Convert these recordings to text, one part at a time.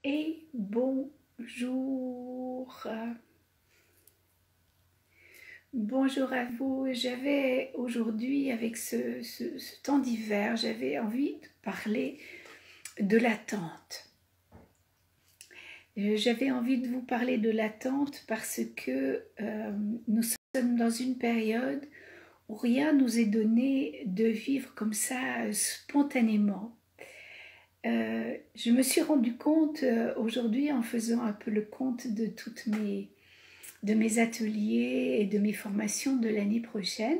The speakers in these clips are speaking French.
Et bonjour. Bonjour à vous. J'avais aujourd'hui, avec ce temps d'hiver, j'avais envie de parler de l'attente. J'avais envie de vous parler de l'attente parce que nous sommes dans une période où rien nous est donné de vivre comme ça spontanément. Je me suis rendu compte aujourd'hui en faisant un peu le compte de de mes ateliers et de mes formations de l'année prochaine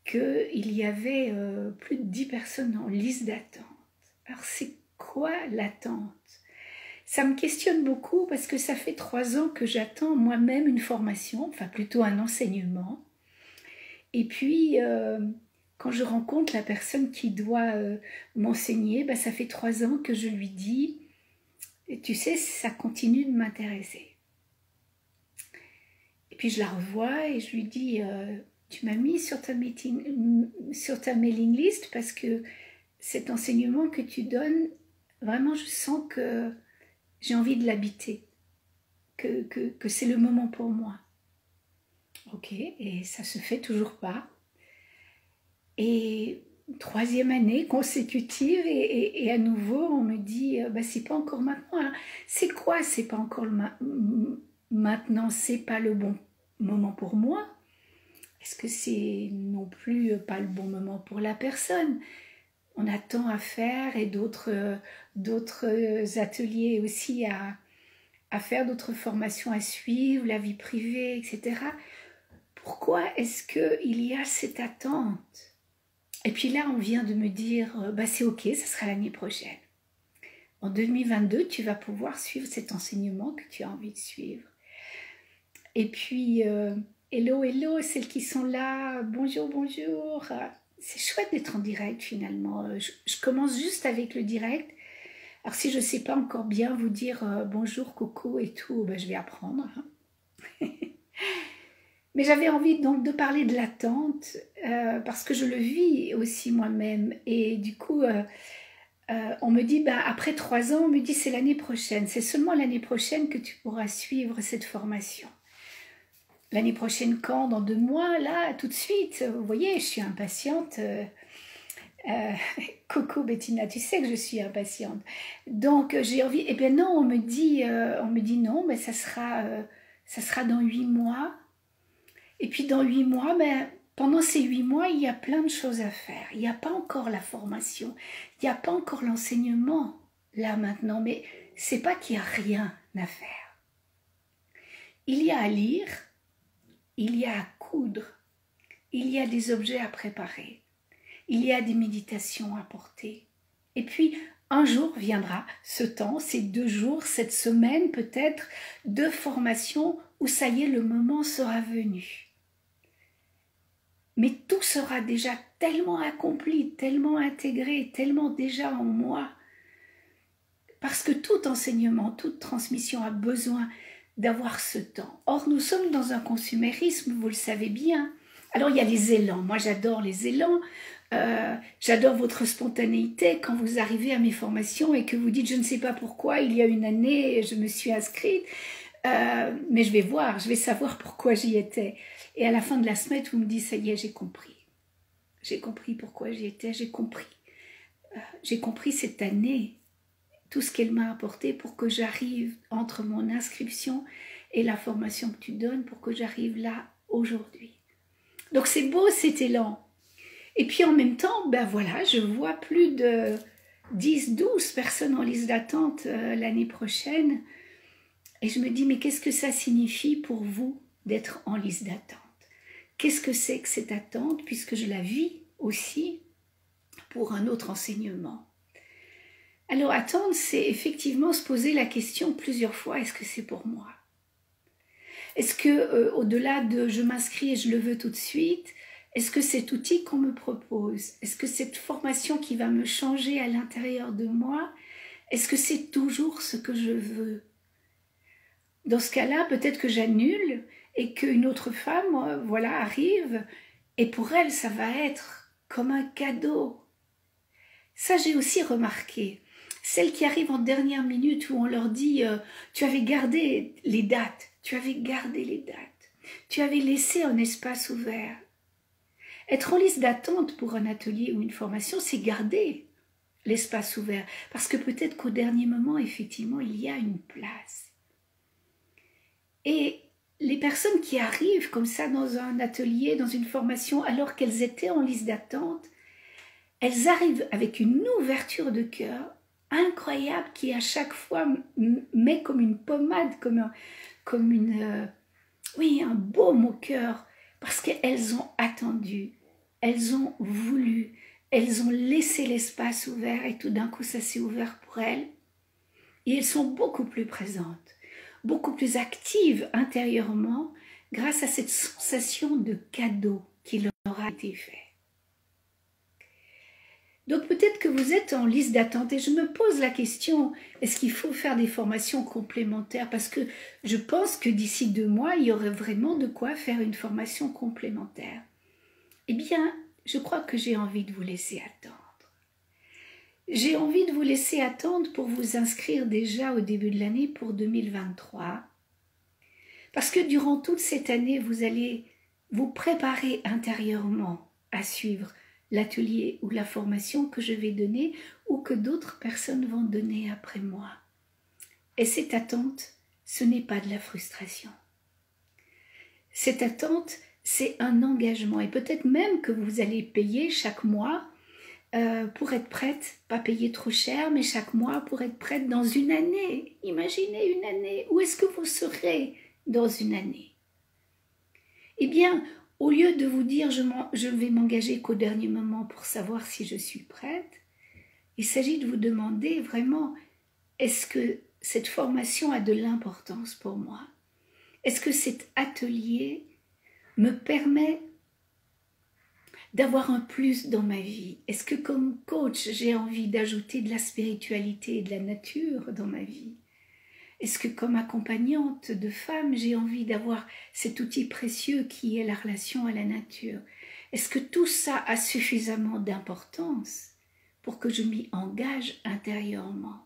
qu'il y avait plus de 10 personnes en liste d'attente. Alors c'est quoi l'attente? Ça me questionne beaucoup parce que ça fait 3 ans que j'attends moi-même une formation, enfin plutôt un enseignement. Et puis, quand je rencontre la personne qui doit m'enseigner, ben, ça fait 3 ans que je lui dis, tu sais, ça continue de m'intéresser. Et puis je la revois et je lui dis, tu m'as mis sur ta mailing list parce que cet enseignement que tu donnes, vraiment je sens que j'ai envie de l'habiter, que c'est le moment pour moi. Ok, et ça se fait toujours pas. Et 3e année consécutive et à nouveau on me dit bah, c'est pas encore maintenant. Alors, c'est quoi c'est pas encore maintenant? C'est pas le bon moment pour moi? Est-ce que c'est non plus pas le bon moment pour la personne? On a tant à faire et d'autres ateliers aussi à faire, d'autres formations à suivre, la vie privée, etc. Pourquoi est-ce qu'il y a cette attente? Et puis là, on vient de me dire, bah c'est ok, ça sera l'année prochaine. En 2022, tu vas pouvoir suivre cet enseignement que tu as envie de suivre. Et puis, hello, hello, celles qui sont là, bonjour, bonjour. C'est chouette d'être en direct finalement. Je commence juste avec le direct. Alors si je ne sais pas encore bien vous dire bonjour, coucou et tout, ben, je vais apprendre. Mais j'avais envie donc de parler de l'attente parce que je le vis aussi moi-même. Et du coup, on me dit, bah, après 3 ans, on me dit c'est l'année prochaine. C'est seulement l'année prochaine que tu pourras suivre cette formation. L'année prochaine quand? Dans 2 mois? Là, tout de suite? Vous voyez, je suis impatiente. Coucou Bettina, tu sais que je suis impatiente. Donc j'ai envie, eh bien non, on me dit non, mais ça sera dans 8 mois. Et puis dans 8 mois, ben, pendant ces 8 mois, il y a plein de choses à faire. Il n'y a pas encore la formation, il n'y a pas encore l'enseignement, là maintenant, mais c'est pas qu'il n'y a rien à faire. Il y a à lire, il y a à coudre, il y a des objets à préparer, il y a des méditations à porter. Et puis, un jour viendra ce temps, ces 2 jours, cette semaine peut-être, de formation où ça y est, le moment sera venu. Mais tout sera déjà tellement accompli, tellement intégré, tellement déjà en moi. Parce que tout enseignement, toute transmission a besoin d'avoir ce temps. Or, nous sommes dans un consumérisme, vous le savez bien. Alors, il y a les élans. Moi, j'adore les élans. J'adore votre spontanéité quand vous arrivez à mes formations et que vous dites, je ne sais pas pourquoi, il y a 1 année, je me suis inscrite. Mais je vais voir, je vais savoir pourquoi j'y étais. Et à la fin de la semaine, vous me dites, ça y est, j'ai compris. J'ai compris pourquoi j'y étais, j'ai compris. J'ai compris cette année, tout ce qu'elle m'a apporté pour que j'arrive entre mon inscription et la formation que tu donnes, pour que j'arrive là aujourd'hui. Donc c'est beau cet élan. Et puis en même temps, ben voilà, je vois plus de 10-12 personnes en liste d'attente l'année prochaine. Et je me dis, mais qu'est-ce que ça signifie pour vous d'être en liste d'attente? Qu'est-ce que c'est que cette attente, puisque je la vis aussi pour un autre enseignement? Alors attendre, c'est effectivement se poser la question plusieurs fois, est-ce que c'est pour moi? Est-ce que au-delà de je m'inscris et je le veux tout de suite, est-ce que cet outil qu'on me propose, est-ce que cette formation qui va me changer à l'intérieur de moi, est-ce que c'est toujours ce que je veux? Dans ce cas-là, peut-être que j'annule et qu'une autre femme, voilà, arrive et pour elle, ça va être comme un cadeau. Ça, j'ai aussi remarqué. celles qui arrivent en dernière minute où on leur dit tu avais gardé les dates, tu avais gardé les dates, tu avais laissé un espace ouvert. Être en liste d'attente pour un atelier ou une formation, c'est garder l'espace ouvert, parce que peut-être qu'au dernier moment, effectivement, il y a une place. Et les personnes qui arrivent comme ça dans un atelier, dans une formation, alors qu'elles étaient en liste d'attente, elles arrivent avec une ouverture de cœur incroyable qui à chaque fois met comme une pommade, oui, un baume au cœur, parce qu'elles ont attendu, elles ont voulu, elles ont laissé l'espace ouvert et tout d'un coup ça s'est ouvert pour elles. Et elles sont beaucoup plus présentes, beaucoup plus actives intérieurement grâce à cette sensation de cadeau qui leur a été fait. Donc peut-être que vous êtes en liste d'attente et je me pose la question, est-ce qu'il faut faire des formations complémentaires? Parce que je pense que d'ici 2 mois, il y aurait vraiment de quoi faire une formation complémentaire. Eh bien, je crois que j'ai envie de vous laisser attendre. J'ai envie de vous laisser attendre pour vous inscrire déjà au début de l'année pour 2023. Parce que durant toute cette année, vous allez vous préparer intérieurement à suivre l'atelier ou la formation que je vais donner ou que d'autres personnes vont donner après moi. Et cette attente, ce n'est pas de la frustration. Cette attente, c'est un engagement. Et peut-être même que vous allez payer chaque mois pour être prête, pas payer trop cher, mais chaque mois pour être prête dans une année. Imaginez une année. Où est-ce que vous serez dans une année? Eh bien, au lieu de vous dire je vais m'engager qu'au dernier moment pour savoir si je suis prête, il s'agit de vous demander vraiment, est-ce que cette formation a de l'importance pour moi? Est-ce que cet atelier me permet d'avoir un plus dans ma vie? Est-ce que comme coach, j'ai envie d'ajouter de la spiritualité et de la nature dans ma vie? Est-ce que comme accompagnante de femmes, j'ai envie d'avoir cet outil précieux qui est la relation à la nature? Est-ce que tout ça a suffisamment d'importance pour que je m'y engage intérieurement?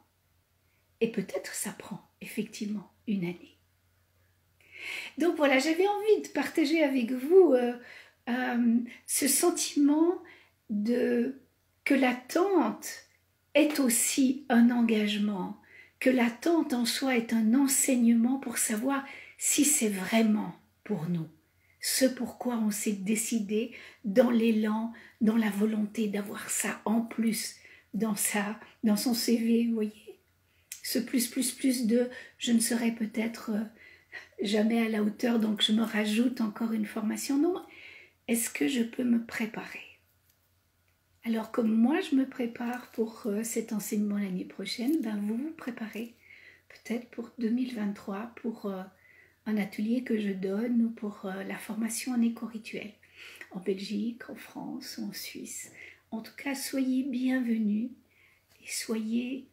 Et peut-être ça prend effectivement une année. Donc voilà, j'avais envie de partager avec vous ce sentiment que l'attente est aussi un engagement, que l'attente en soi est un enseignement pour savoir si c'est vraiment pour nous, ce pourquoi on s'est décidé dans l'élan, dans la volonté d'avoir ça en plus dans son CV, vous voyez, ce plus de je ne serai peut-être jamais à la hauteur, donc je me rajoute encore une formation. Non, est-ce que je peux me préparer? Alors comme moi je me prépare pour cet enseignement l'année prochaine, ben vous vous préparez peut-être pour 2023, pour un atelier que je donne ou pour la formation en éco-rituel en Belgique, en France ou en Suisse. En tout cas, soyez bienvenus et soyez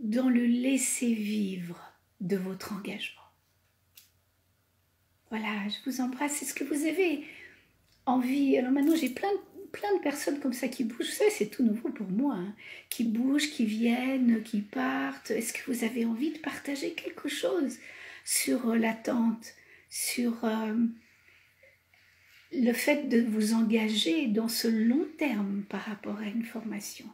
dans le laisser-vivre de votre engagement. Voilà, je vous embrasse. Est-ce que vous avez envie? Alors maintenant, j'ai plein de personnes comme ça qui bougent. Vous savez, c'est tout nouveau pour moi, hein, qui bougent, qui viennent, qui partent. Est-ce que vous avez envie de partager quelque chose sur l'attente, sur le fait de vous engager dans ce long terme par rapport à une formation?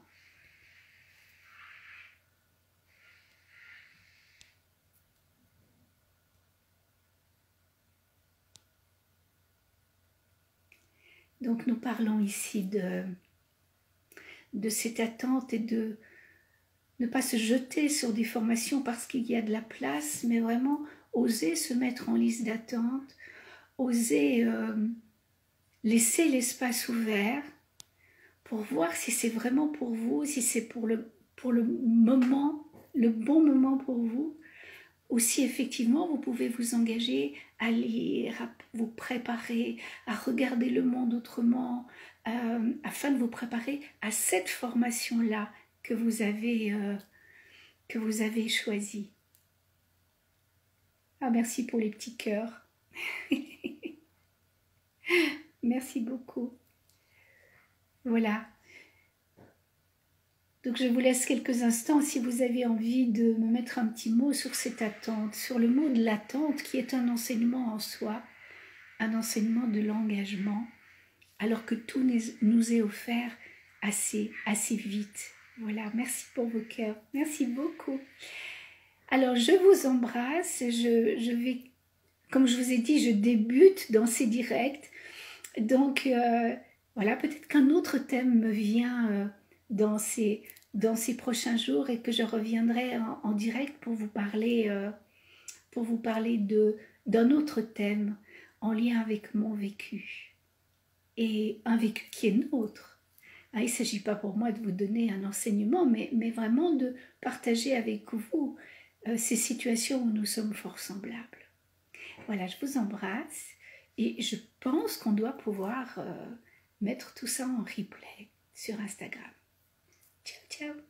Donc nous parlons ici de cette attente et de ne pas se jeter sur des formations parce qu'il y a de la place, mais vraiment oser se mettre en liste d'attente, oser laisser l'espace ouvert pour voir si c'est vraiment pour vous, si c'est pour le moment, le bon moment pour vous, ou si effectivement vous pouvez vous engager à lire, à vous préparer, à regarder le monde autrement, afin de vous préparer à cette formation-là que vous avez choisie. Ah, merci pour les petits cœurs. Merci beaucoup. Voilà. Donc je vous laisse quelques instants si vous avez envie de me mettre un petit mot sur cette attente, sur le mot de l'attente qui est un enseignement en soi, un enseignement de l'engagement, alors que tout nous est offert assez vite. Voilà, merci pour vos cœurs, merci beaucoup. Alors je vous embrasse, je vais, comme je vous ai dit, je débute dans ces directs, donc voilà, peut-être qu'un autre thème me vient dans ces prochains jours et que je reviendrai en direct pour vous parler d'un autre thème en lien avec mon vécu et un vécu qui est nôtre. Il ne s'agit pas pour moi de vous donner un enseignement, mais vraiment de partager avec vous ces situations où nous sommes fort semblables. Voilà, je vous embrasse et je pense qu'on doit pouvoir mettre tout ça en replay sur Instagram. Ciao, ciao!